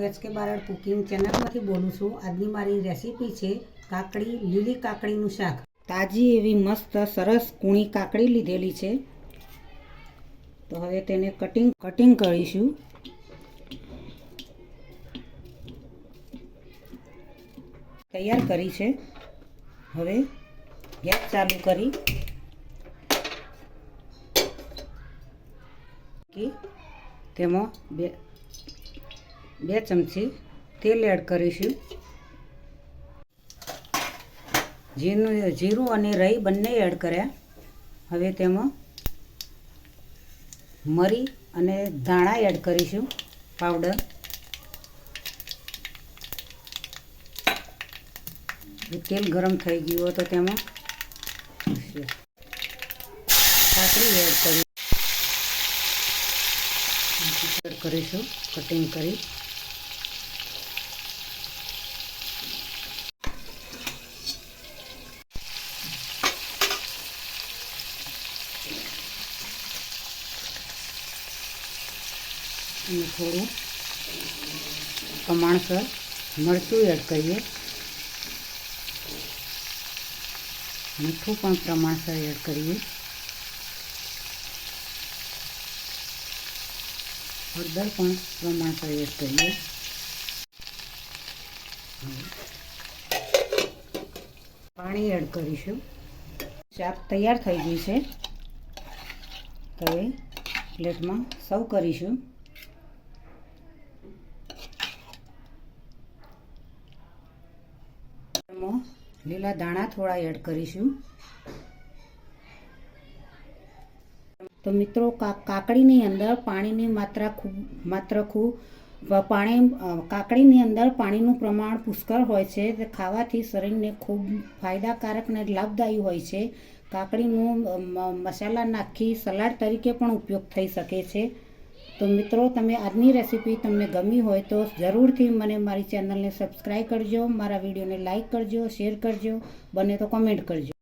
HK Barad cooking ચેનલમાંથી બોલું છું। આજની મારી રેસીપી છે કાકડી, લીલી કાકડીનું શાક। તાજી એવી મસ્ત સરસ કૂણી કાકડી લીધેલી છે, તો હવે તેને કટિંગ કરીશું। તૈયાર કરી છે। હવે ગેસ ચાલુ કરી તેમાં બે ચમચી તેલ એડ કરીશું। જીરું અને રાઈ બંને એડ કર્યા। હવે તેમાં મરી અને ધાણા એડ કરીશું પાવડર। તેલ ગરમ થઈ ગયું હોય તો તેમાં કાકડી એડ કરીશું કટિંગ કરી। અને થોડું પ્રમાણસર મરચું એડ કરીએ। મીઠું પણ પ્રમાણસર એડ કરીએ। હળદર પણ પ્રમાણસર એડ કરીએ। પાણી એડ કરીશું। શાક તૈયાર થઈ ગયું છે, હવે પ્લેટમાં સર્વ કરીશું। એમાં લીલા ધાણા થોડા એડ કરીશું। તો મિત્રો કાકડીની અંદર પાણીની કાકડીની અંદર પાણીનું પ્રમાણ પુષ્કળ હોય છે, તે ખાવાથી શરીરને ખૂબ ફાયદાકારક અને લાભદાયી હોય છે। કાકડીનું મસાલા નાખી સલાડ તરીકે પણ ઉપયોગ થઈ શકે છે। તો મિત્રો, તમે આજની રેસીપી તમને ગમી હોય તો જરૂરથી મને મારી ચેનલને સબસ્ક્રાઈબ કરજો, મારા વિડીયોને લાઈક કરજો, શેર કરજો, બને તો કમેન્ટ કરજો।